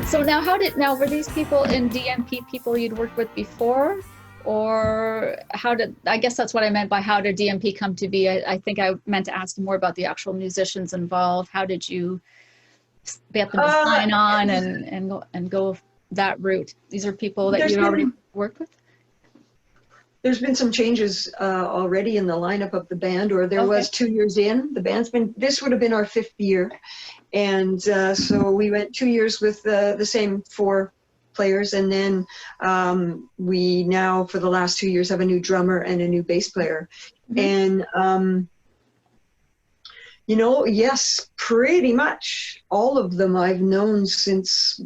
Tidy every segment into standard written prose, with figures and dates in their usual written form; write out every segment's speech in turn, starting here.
So now were these people in D.M.P. people you'd worked with before, or I guess that's what I meant by how did D.M.P. come to be? I think I meant to ask more about the actual musicians involved. How did you get them to sign on and go that route? These are people that you'd already worked with? There's been some changes already in the lineup of the band, or there was 2 years in. The band's this would have been our 5th year. And so we went 2 years with the same 4 players. And then we now, for the last 2 years, have a new drummer and a new bass player. Mm-hmm. And, yes, pretty much all of them I've known since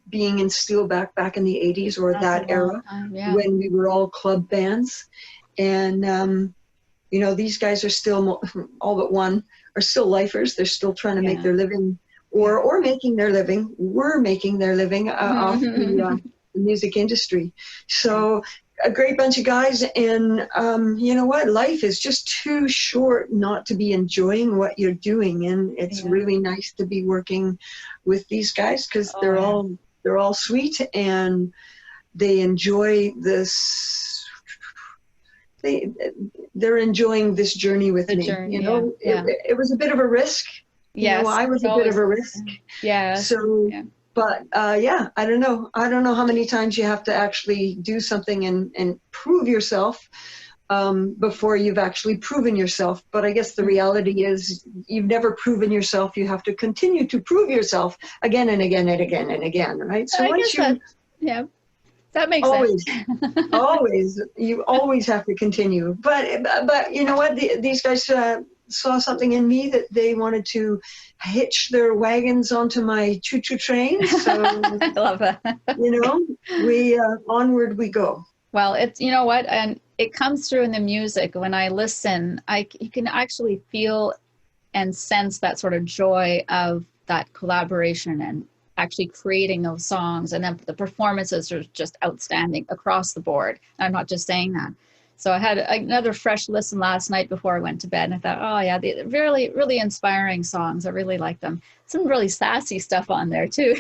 being in Steelback back in the 80s or that era, when we were all club bands. And, these guys are still, all but one, are still lifers. They're still trying to make their living, or making their living. We're making their living off the music industry. So a great bunch of guys, and you know what? Life is just too short not to be enjoying what you're doing, and it's really nice to be working with these guys because they're all sweet and they enjoy this. They're enjoying this journey with me. It was a bit of a risk. Yes, I was a bit of a risk. Yeah. So, but I don't know. I don't know how many times you have to actually do something and prove yourself before you've actually proven yourself. But I guess the reality is you've never proven yourself. You have to continue to prove yourself again and again and again and again, right? So that makes sense. You always have to continue. But you know what? These guys saw something in me that they wanted to hitch their wagons onto my choo-choo train. So I love that. We onward we go. Well, it's what, and it comes through in the music. When I listen, you can actually feel and sense that sort of joy of that collaboration and actually creating those songs, and then the performances are just outstanding across the board. I'm not just saying that. So I had another fresh listen last night before I went to bed, and I thought, they're really, really inspiring songs. I really like them. Some really sassy stuff on there too.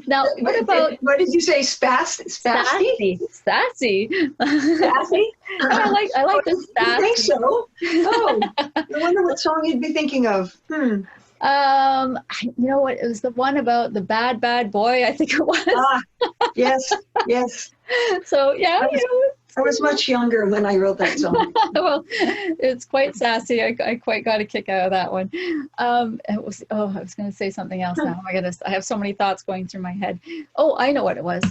Now, what did you say? Sassy? Sassy. Sassy? I like the sassy. I think so. Oh, I wonder what song you'd be thinking of. You know what? It was the one about the bad boy. I think it was. Yes. So I was much younger when I wrote that song. Well, it's quite sassy. I quite got a kick out of that one. I was going to say something else now. Oh my goodness, I have so many thoughts going through my head. Oh, I know what it was.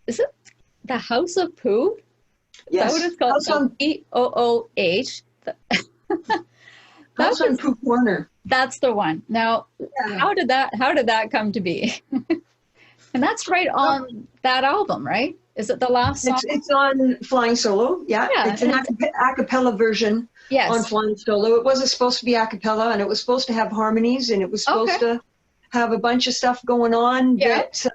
Is it the House of Pooh? Yes. Is that what it's called? House on P-O-O-H. House on Pooh Corner. That's the one. Now, how did that come to be? And that's right on that album, right? Is it the last song? It's on Flying Solo. Yeah. It's an a cappella version on Flying Solo. It wasn't supposed to be a cappella, and it was supposed to have harmonies, and it was supposed to have a bunch of stuff going on that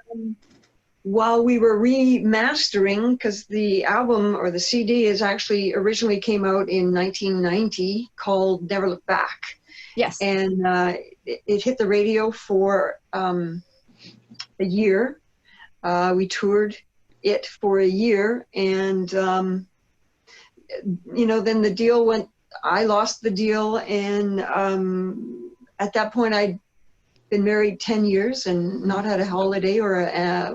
while we were remastering, because the album or the CD is actually originally came out in 1990 called Never Look Back. Yes. And it hit the radio for a year. We toured it for a year, and then the deal went. I lost the deal, and at that point I'd been married 10 years and not had a holiday or a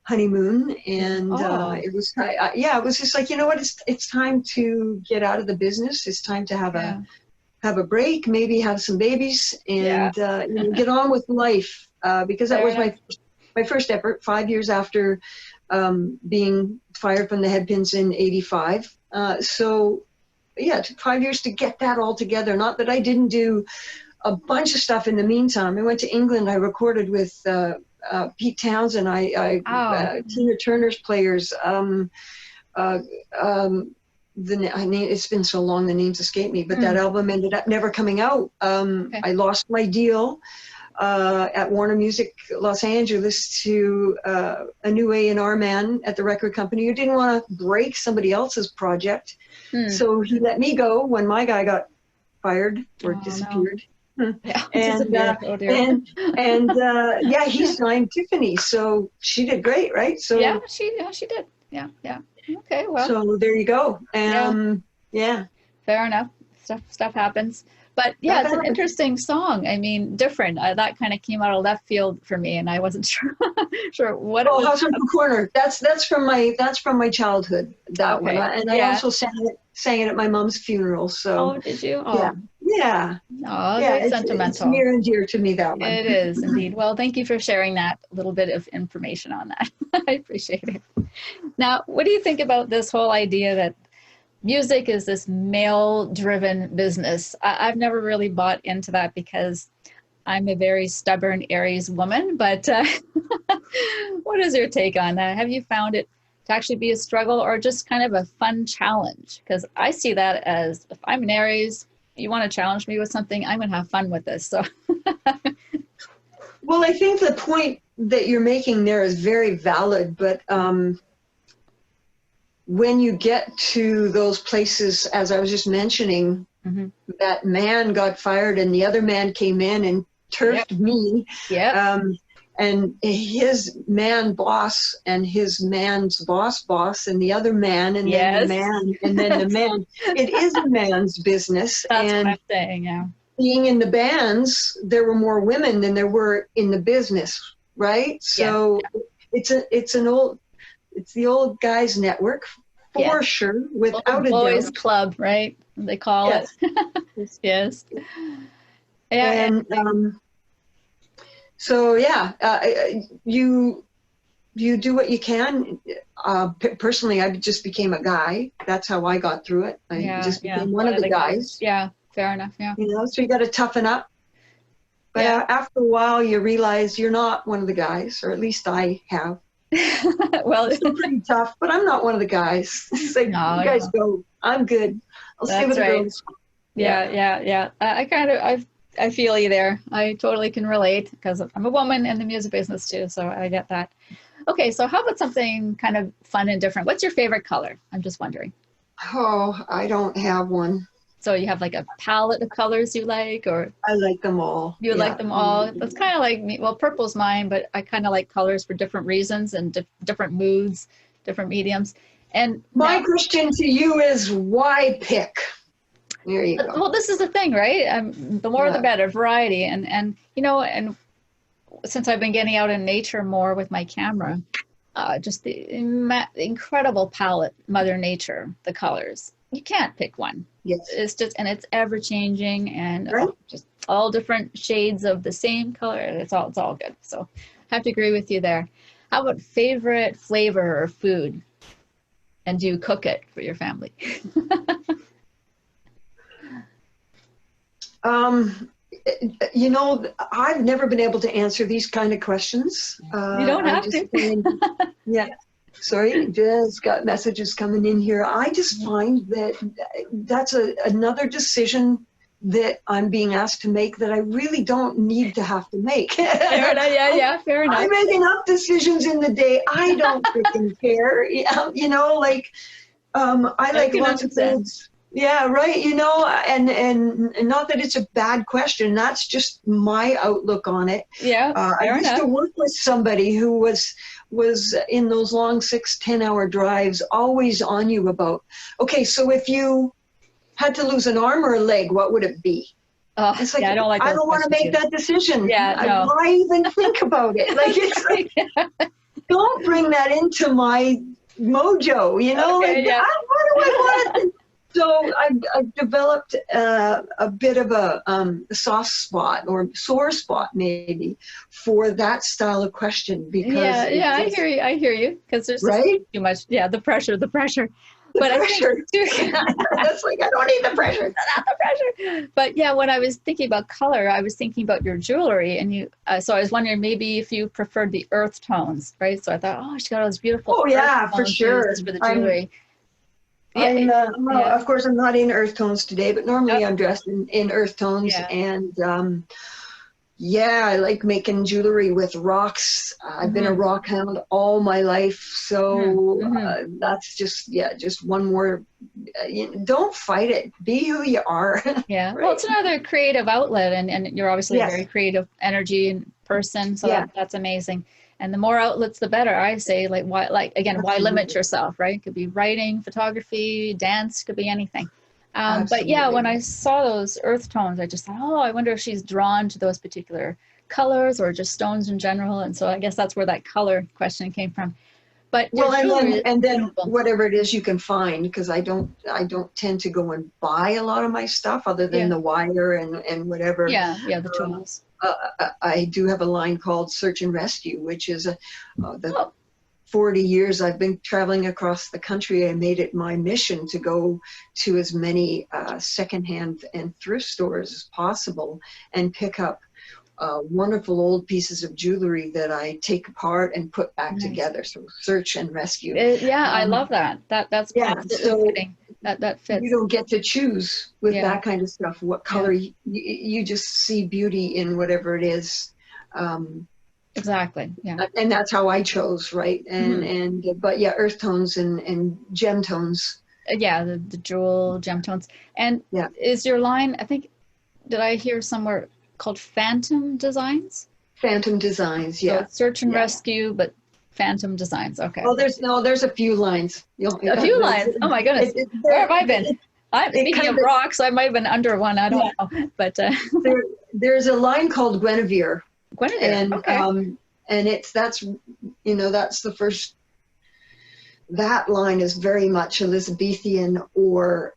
honeymoon, and it was it was just like, it's time to get out of the business. It's time to have a break, maybe have some babies, and get on with life, because that was my first effort 5 years after being fired from the Headpins in 85. It took 5 years to get that all together. Not that I didn't do a bunch of stuff in the meantime. I went to England. I recorded with Pete Townsend. Tina Turner's Players. It's been so long, the names escape me, but that album ended up never coming out. I lost my deal. at Warner Music Los Angeles to a new A&R man at the record company who didn't want to break somebody else's project. So he let me go when my guy got fired or disappeared. No. Yeah, And yeah, he signed Tiffany, so she did great, right? So yeah, she did. Yeah. Okay, well. So there you go. Yeah. Fair enough. Stuff happens. But yeah, it's an interesting song. I mean, different. That kind of came out of left field for me, and I wasn't sure what it was. House on the Corner. That's from my childhood. That one, and I also sang it at my mom's funeral. So. Oh, did you? Oh. Yeah. Oh, very sentimental. It's near and dear to me, that one. It is indeed. Well, thank you for sharing that little bit of information on that. I appreciate it. Now, what do you think about this whole idea that music is this male-driven business? I've never really bought into that because I'm a very stubborn Aries woman, but what is your take on that? Have you found it to actually be a struggle or just kind of a fun challenge? Because I see that as, if I'm an Aries, you want to challenge me with something, I'm going to have fun with this. So, well, I think the point that you're making there is very valid, but when you get to those places, as I was just mentioning, that man got fired and the other man came in and turfed me. And his man boss and his man's boss and the other man and then the man and then the man. It is a man's business. That's and what I'm saying, yeah. Being in the bands, there were more women than there were in the business, right? So it's the old guys network for sure, without a doubt. Boys club, right? They call it. Yes. Yeah. And so you do what you can. Personally, I just became a guy. That's how I got through it. I just became one of the guys. Yeah, fair enough. Yeah. So you got to toughen up. But after a while, you realize you're not one of the guys, or at least I have. Well, it's pretty tough, but I'm not one of the guys. It's like, you guys go. I'm good. I'll stay with the girls. Yeah. I feel you there. I totally can relate because I'm a woman in the music business too, so I get that. Okay, so how about something kind of fun and different? What's your favorite color? I'm just wondering. Oh, I don't have one. So you have like a palette of colors you like, or? I like them all. You like them all? That's kind of like me. Well, purple's mine, but I kind of like colors for different reasons and different moods, different mediums. And my question to you is, why pick? There you go. Well, this is the thing, right? The more the better, variety. And since I've been getting out in nature more with my camera, just the incredible palette, Mother Nature, the colors. You can't pick one. Yes. It's just, and it's ever changing and just all different shades of the same color. It's all good. So I have to agree with you there. How about favorite flavor or food? And do you cook it for your family? I've never been able to answer these kind of questions. You don't have to. Sorry, just got messages coming in here. I just find that that's another decision that I'm being asked to make that I really don't need to have to make. Fair enough, fair enough. I make enough decisions in the day. I don't freaking care. I like lots of foods. Yeah, right. And not that it's a bad question. That's just my outlook on it. Yeah, I used to work with somebody who was in those long 6-10 hour drives, always on you about, okay, so if you had to lose an arm or a leg, what would it be? It's like, I don't want to make that decition. Why even think about it? Like, it's like, don't bring that into my mojo, what do I want to? So I've developed a bit of a soft spot or sore spot maybe for that style of question because I hear you because there's too much the pressure. I think that's like, I don't need the pressure. Not the pressure. But when I was thinking about color, I was thinking about your jewelry, and so I was wondering maybe if you preferred the earth tones, right? So I thought, she got all those beautiful. Oh yeah, for sure. For the jewelry. Of course, I'm not in earth tones today, but normally I'm dressed in earth tones. And Yeah, I like making jewelry with rocks. I've been a rock hound all my life, so that's just one more. Don't fight it. Be who you are. Yeah. Well, Right? it's another creative outlet, and you're obviously a Yes. very creative energy person, so Yeah. that's amazing. And the more outlets, the better, I say. Why limit Absolutely. yourself, right? It could be writing, photography, dance, could be anything. But yeah, when Absolutely. I saw those earth tones, I just thought, oh, I wonder if she's drawn to those particular colors or just stones in general. And so I guess that's where that color question came from. But your Well, jewelry is and then beautiful. whatever it is you can find, because I don't tend to go and buy a lot of my stuff other than Yeah. the wire and whatever. Yeah. Yeah. The Um, tools. I do have a line called Search and Rescue, which is the Oh, 40 years I've been traveling across the country. I made it my mission to go to as many secondhand and thrift stores as possible and pick up wonderful old pieces of jewelry that I take apart and put back nice. together. So search and rescue. Yeah, I Um, love that. That's yeah, absolutely so fitting. That you fits. don't get to choose with Yeah. that kind of stuff what Yeah. color you just see beauty in whatever it is. Um, Exactly. Yeah. and that's how I chose, right? Mhm. But yeah, earth tones and gem tones. Yeah, the jewel gem tones. And Yeah, is your line, I think, did I hear somewhere called Phantom Designs? phantom designs. So Yeah, it's search and yeah. rescue, but Phantom Designs. Okay. Oh, there's a few lines. A few lines. Oh my goodness. Where have I been? I'm it speaking kind of of rocks, I might have been under one. I yeah. don't know. But There's a line called Guinevere, Guinevere. and Okay. that's the first. That line is very much Elizabethan or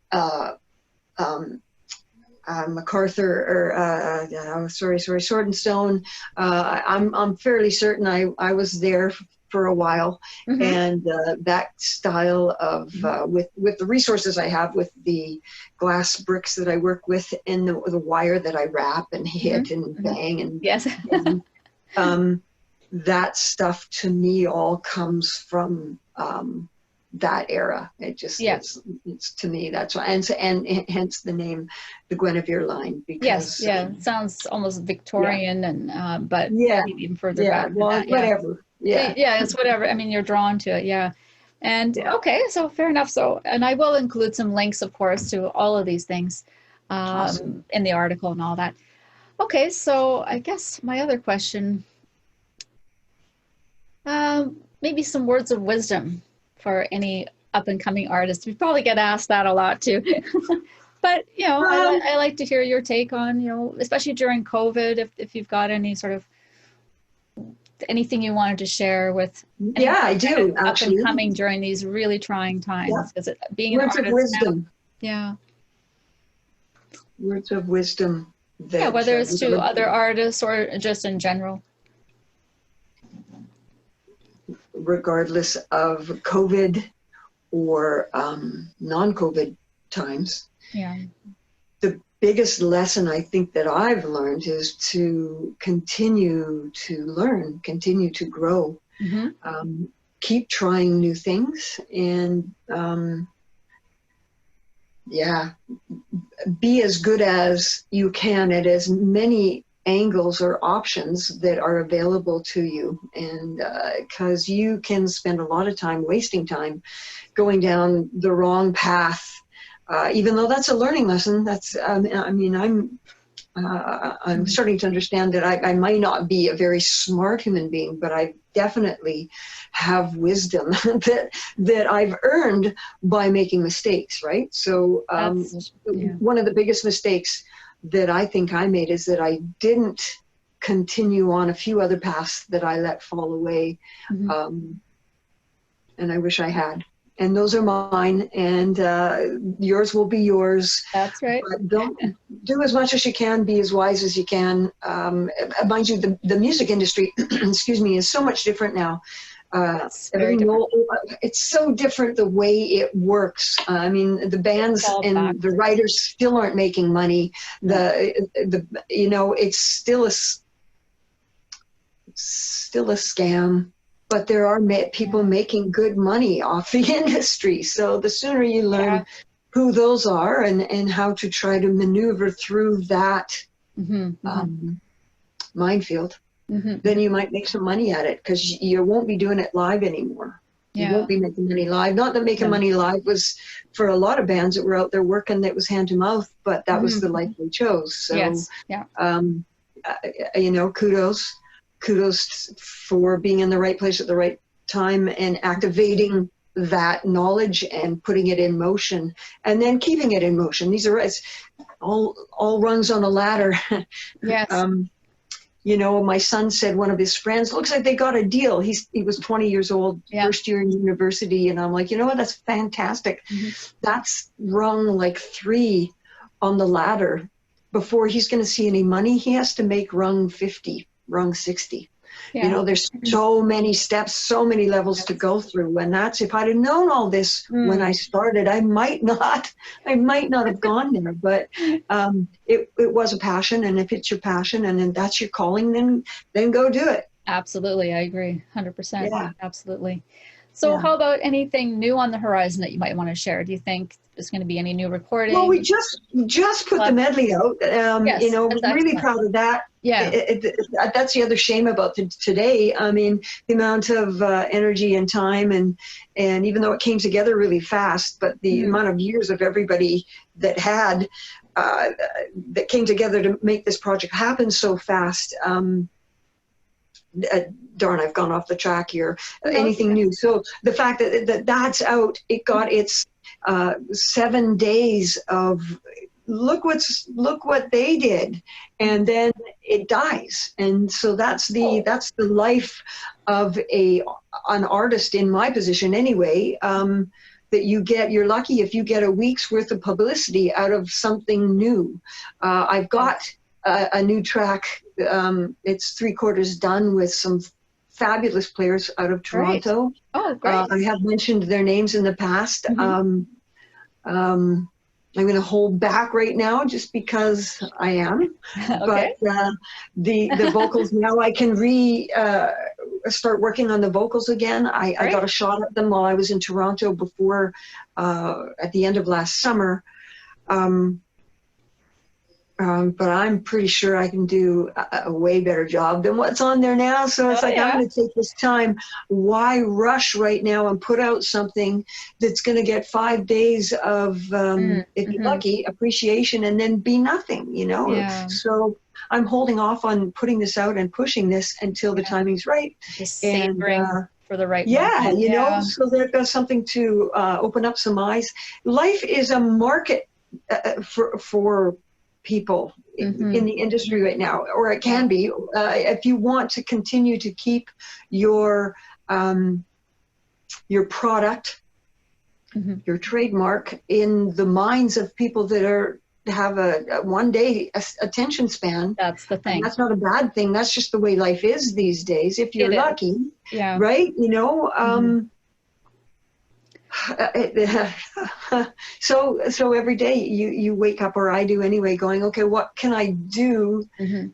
MacArthur or Sword and Stone. I'm fairly certain I was there for a while, Mm-hmm. and that style of with the resources I have, with the glass bricks that I work with, and the wire that I wrap and hit Mm-hmm. and Mm-hmm. bang and Yes. bang, that stuff to me all comes from that era. It just Yeah. it's to me that's why, and hence the name, the Guinevere line, Yes. because Yeah. Sounds almost yeah, Victorian, and but yeah, even further yeah. back than Well, that. Yeah. whatever. Yeah, Yeah, it's whatever. I mean, you're drawn to it. Yeah. And yeah. okay, so fair enough. So, and I will include some links, of course, to all of these things Awesome. in the article and all that. Okay, so I guess my other question, maybe some words of wisdom for any up and coming artists. We probably get asked that a lot too. But, Um, I like to hear your take on, especially during COVID, if you've got any sort of anything you wanted to share with anyone yeah, I kind of do up and actually. coming during these really trying Yeah, times? Because being an words of artist now, wisdom. yeah, Words of wisdom yeah, that whether it's to other artists or just in general. regardless of COVID or non-COVID times. Yeah. The biggest lesson I think that I've learned is to continue to learn, continue to grow, Mm-hmm. keep trying new things, and yeah, be as good as you can at as many angles or options that are available to you. And because you can spend a lot of time wasting time going down the wrong path, even though that's a learning lesson. That's I'm starting to understand that I might not be a very smart human being, but I definitely have wisdom that I've earned by making mistakes, right? So Yeah. one of the biggest mistakes that I think I made is that I didn't continue on a few other paths that I let fall away. Mm-hmm. And I wish I had. And those are mine, and yours will be yours. That's right. But don't do as much as you can, be as wise as you can. Mind you, the music industry, excuse me, is so much different now. It's very different. It's so different the way it works. I mean, the bands All and the factors. writers still aren't making money. No. It's still a scam, but there are people Yeah. making good money off the industry. So the sooner you learn Yeah. who those are and how to try to maneuver through that, Mm-hmm. Mm-hmm. um, minefield. Mm-hmm. Then you might make some money at it because you won't be doing it live anymore. You Yeah. won't be making money live. Not that making Yeah. money live was for a lot of bands that were out there working, that was hand to mouth, but that was Mm-hmm. the life they chose. So, Yes. Yeah. you know, kudos for being in the right place at the right time and activating that knowledge and putting it in motion and then keeping it in motion. These are it's all rungs on a ladder. Yes. You know, my son said one of his friends, looks like they got a deal. He was 20 years old, Yeah. first year in university. And I'm like, you know what? That's fantastic. Mm-hmm. That's rung like 3 on the ladder. Before he's going to see any money, he has to make rung 50, rung 60. Yeah. You know, there's so many steps, so many levels to go through. And that's, if I'd have known all this when I started, I might not have gone there. But it was a passion. And if it's your passion and then that's your calling, then go do it. Absolutely. I agree. 100%. Yeah. Absolutely. So how about anything new on the horizon that you might want to share? Do you think there's going to be any new recording? Well, we just put the medley out. Yes, you know, that's really excellent. proud of that. Yeah. That's the other shame about today. I mean, the amount of energy and time and even though it came together really fast, but the amount of years of everybody that that came together to make this project happen so fast. Darn, I've gone off the track here. Anything new? So the fact that that's out, it got its 7 days of look what they did, and then it dies. And so that's the life of an artist in my position anyway. That you're lucky if you get a week's worth of publicity out of something new. I've got a new track. It's 3/4 done with some fabulous players out of Toronto. Great. Oh, great. I have mentioned their names in the past. I'm going to hold back right now just because I am. Okay. But the vocals now I can start working on the vocals again. I got a shot at them while I was in Toronto before at the end of last summer. But I'm pretty sure I can do a way better job than what's on there now. So it's I'm going to take this time. Why rush right now and put out something that's going to get 5 days of, if you're lucky, appreciation and then be nothing, you know? Yeah. So I'm holding off on putting this out and pushing this until the timing's right. Just savoring for the right moment. moment. You know, so they've got something to open up some eyes. Life is a market for people in the industry right now, or it can be, if you want to continue to keep your product, your trademark in the minds of people that have a 1 day attention span. That's the thing. That's not a bad thing. That's just the way life is these days. If you're lucky, right? You know, so every day you wake up, or I do anyway, going, okay, what can I do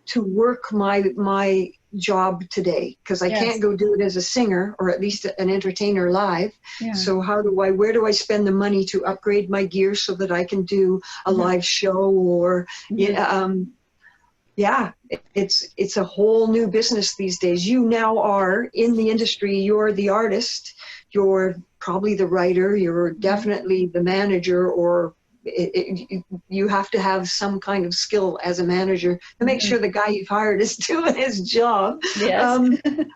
to work my job today? Because I can't go do it as a singer, or at least an entertainer live. So where do I spend the money to upgrade my gear so that I can do a live show? Or it's a whole new business these days. You now are in the industry. You're the artist. You're probably the writer. You're definitely the manager, or you have to have some kind of skill as a manager to make sure the guy you've hired is doing his job. Yes.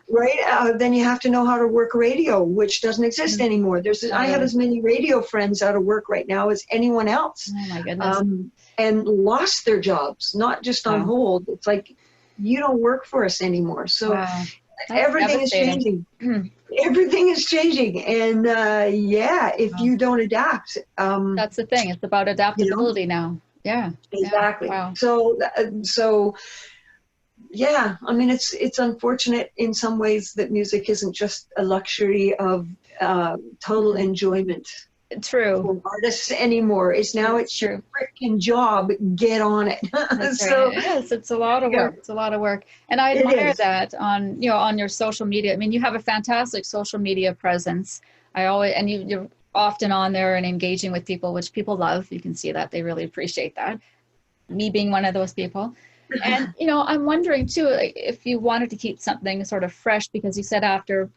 Right? Then you have to know how to work radio, which doesn't exist anymore. I have as many radio friends out of work right now as anyone else. Oh my goodness. And lost their jobs, not just on hold. It's like, you don't work for us anymore. So everything is changing. Everything is changing. And if you don't adapt. That's the thing. It's about adaptability now. Yeah. Exactly. Wow. So I mean, it's unfortunate in some ways that music isn't just a luxury of total enjoyment. True. For artists anymore. It's your freaking job. Get on it. So yes, it's a lot of work. It's a lot of work, and I admire that on your social media. I mean, you have a fantastic social media presence. You're often on there and engaging with people, which people love. You can see that they really appreciate that. Me being one of those people. And, you know, I'm wondering too, like, if you wanted to keep something sort of fresh, because you said after,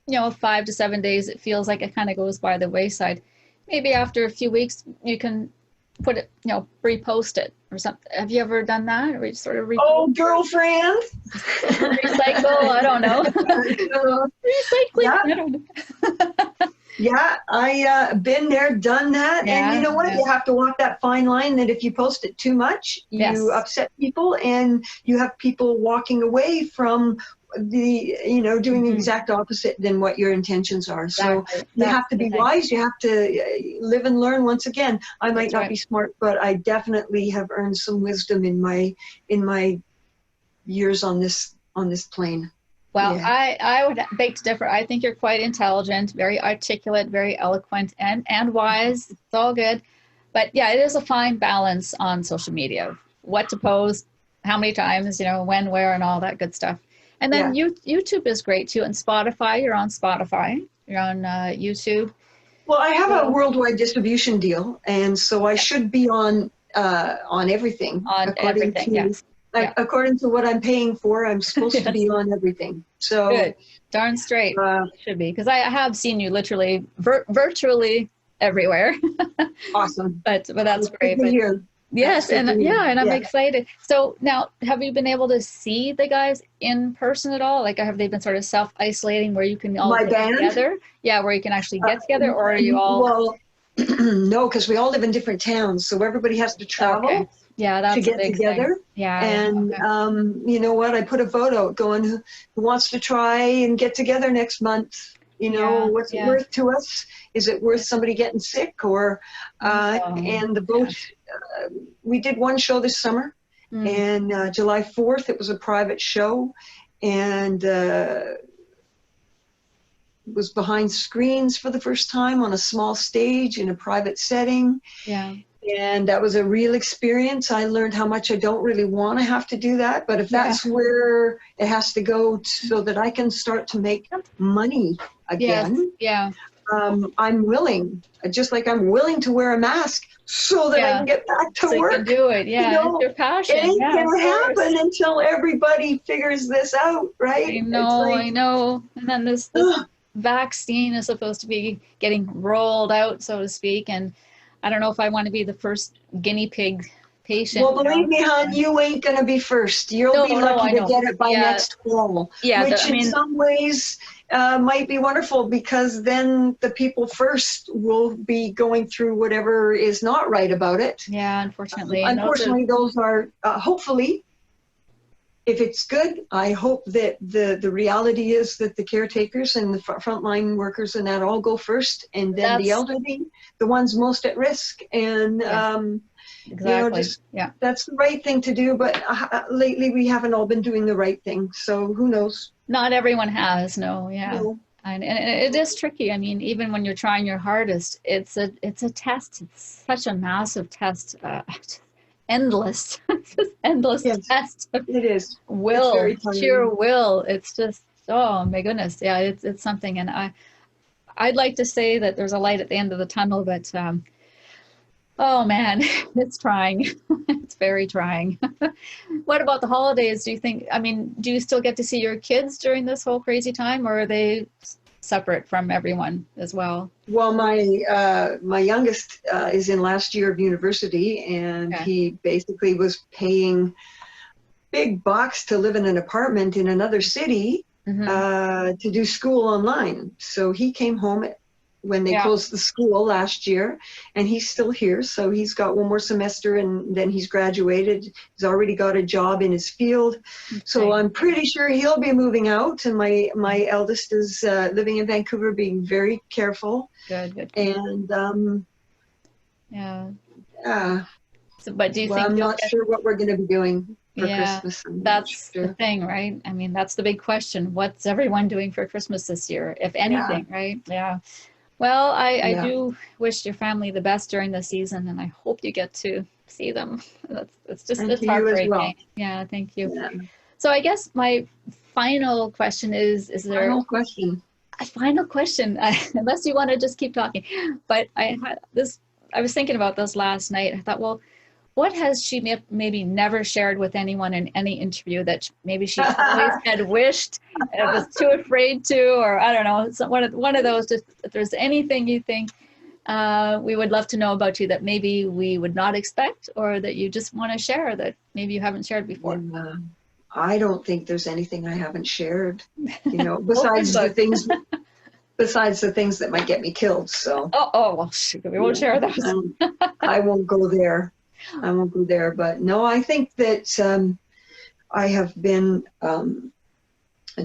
you know, 5 to 7 days, it feels like it kind of goes by the wayside. Maybe after a few weeks, you can put it, you know, repost it or something. Have you ever done that? Or you sort of Oh, girlfriend. recycle? I don't know. Recycling? Yeah. I don't know. Yeah, I been there, done that, and you know what? Yeah. You have to walk that fine line that if you post it too much, Yes. you upset people, and you have people walking away from the, you know, doing the exact opposite than what your intentions are. So Exactly. you That's have to the be thing. wise. You have to live and learn. Once again, I might That's not right. be smart, but I definitely have earned some wisdom in my years on this plane. Well, Yeah. I would beg to differ. I think you're quite intelligent, very articulate, very eloquent, and wise. It's all good. But yeah, it is a fine balance on social media. What to post, how many times, you know, when, where, and all that good stuff. And then Yeah. YouTube is great too. And Spotify, you're on Spotify, you're on YouTube. Well, I have a So, worldwide distribution deal, and so I yeah, should be on everything on everything. Yes. Yeah. according to what I'm paying for. I'm supposed to Yes. be on everything. So Good. Darn straight. uh, It should be. Because I have seen you literally virtually everywhere. awesome. But that's It's good great. to But hear. That's yes, good to and hear. yeah, and I'm Yeah. excited. So now, have you been able to see the guys in person at all? Like, have they been sort of self-isolating where you can all My get band. together? Yeah, where you can actually Uh, get together, or are you all well, no, because we all live in different towns, so everybody has to okay? travel Yeah, to that's a get big thing. together. Yeah, yeah. And Okay. you know what? I put a vote out going, who wants to try and get together next month? You know, Yeah, what's it yeah. worth to us? Is it worth somebody getting sick? Or and the vote. Yes. We did one show this summer, Mm, and July 4th it was a private show, and was behind screens for the first time on a small stage in a private setting. yeah. And that was a real experience. I learned how much I don't really want to have to do that. But if Yeah. that's where it has to go so that I can start to make money Yes. again, Yeah. I'm willing, just like I'm willing to wear a mask so that I Yeah. can get back to So you can work. do it. You Yeah, it's know, your it passion. ain't Yeah, of going to course. happen until everybody figures this out, right? It's I like, know. And then this vaccine is supposed to be getting rolled out, so to speak. And I don't know if I want to be the first guinea pig patient, well, you know. believe me, hon, you ain't going to be first. You'll No, be no, lucky I to know. get it by Yeah, next fall, yeah. which I in mean, some ways might be wonderful because then the people first will be going through whatever is not right about it. yeah, unfortunately. And those are, Unfortunately, those are hopefully, if it's good, I hope that the reality is that the caretakers and the frontline workers and that all go first, and then the that's, elderly, the ones most at risk. And yeah, you know, exactly. just Yeah. that's the right thing to do. But lately, we haven't all been doing the right thing. So who knows? Not everyone has, no, yeah. No. And it is tricky. I mean, even when you're trying your hardest, it's a test. It's such a massive test. Endless, just endless Yes, test of it is. It's will, very sheer tiring. will. It's just, oh my goodness. Yeah, it's something. And I'd like to say that there's a light at the end of the tunnel, but oh man, it's trying. It's very trying. What about the holidays? Do you think, I mean, do you still get to see your kids during this whole crazy time, or are they separate from everyone as well? Well, my youngest is in last year of university, and Okay. he basically was paying big bucks to live in an apartment in another city Hmm. to do school online. So he came home when they Yeah. closed the school last year, and he's still here. So he's got one more semester, and then he's graduated. He's already got a job in his field. So Okay. I'm pretty sure he'll be moving out. And my eldest is living in Vancouver, being very careful. Good, good. And Yeah. uh, So, but do you well, think I'm you'll not get, sure what we're going to be doing for yeah, Christmas. I'm not that's the sure. thing, right? I mean, that's the big question. What's everyone doing for Christmas this year, if Yeah, anything, right? Yeah. Well, I yeah. do wish your family the best during the season, and I hope you get to see them. It's just, And it's to you as well. heartbreaking. Yeah, thank you. Yeah. So I guess my final question is there Final question. a final question? Unless you want to just keep talking. But I had this, I was thinking about this last night. I thought, well, what has she maybe never shared with anyone in any interview that maybe she always had wished and was too afraid to, or I don't know, it's one of those, just if there's anything you think we would love to know about you that maybe we would not expect, or that you just want to share that maybe you haven't shared before. I don't think there's anything I haven't shared, Besides the things that might get me killed. So. Well, shoot, we won't share those. I won't go there. But no, I think that I have been an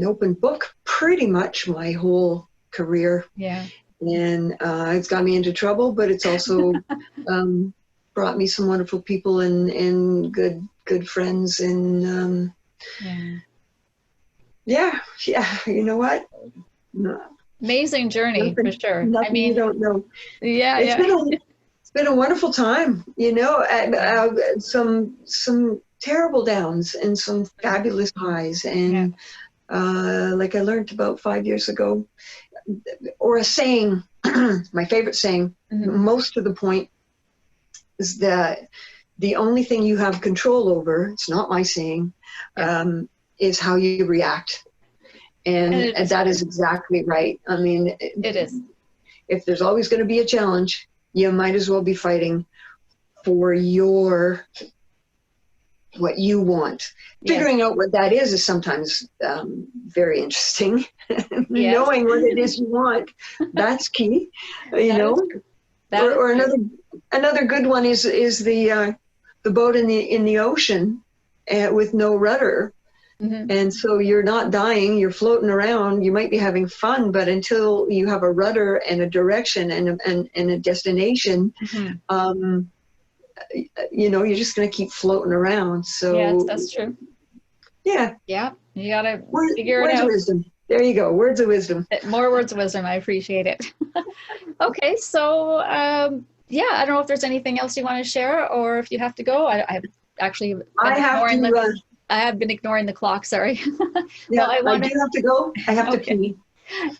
open book pretty much my whole career. Yeah. And it's got me into trouble, but it's also brought me some wonderful people and good friends. And yeah, you know what? No. Amazing journey, for sure. Nothing you don't know. Yeah, It's been a wonderful time, and some terrible downs and some fabulous highs. And like I learned about 5 years ago, or a saying, my favorite saying, most to the point, is that the only thing you have control over, it's not my saying, is how you react. And that is exactly right. I mean, it is. If there's always going to be a challenge, you might as well be fighting for what you want. Figuring out what that is sometimes very interesting. Knowing what it is you want, that's key. Or another good one is the boat in the ocean with no rudder. And so you're not dying, you're floating around, you might be having fun, but until you have a rudder and a direction and a destination, you're just going to keep floating around. So yes, that's true. Yeah. Yeah. You got to figure it out. Words of wisdom. There you go. Words of wisdom. More words of wisdom. I appreciate it. Okay. So, I don't know if there's anything else you want to share, or if you have to go. I have been ignoring the clock. Sorry. Yeah, I do have to go. I have to pee.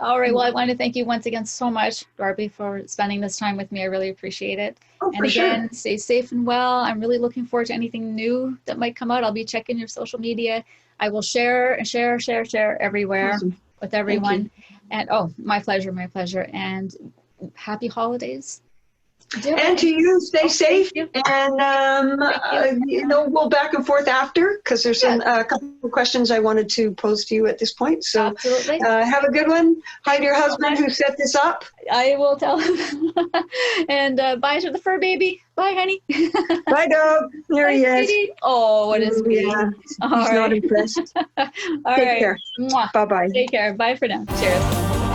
All right. Well, I want to thank you once again so much, Darby, for spending this time with me. I really appreciate it. And again, stay safe and well. I'm really looking forward to anything new that might come out. I'll be checking your social media. I will share everywhere with everyone. And my pleasure. And happy holidays. And to you, stay safe. And, we'll back and forth after, because there's a couple of questions I wanted to pose to you at this point. So absolutely. Have a good one. Hi to your husband who set this up. I will tell him. And bye to the fur baby. Bye, honey. Bye, dog. There he is. Sweetie. Oh, what is sweet. Yeah, he's not impressed. All Take right. care. Mwah. Bye-bye. Take care. Bye for now. Cheers.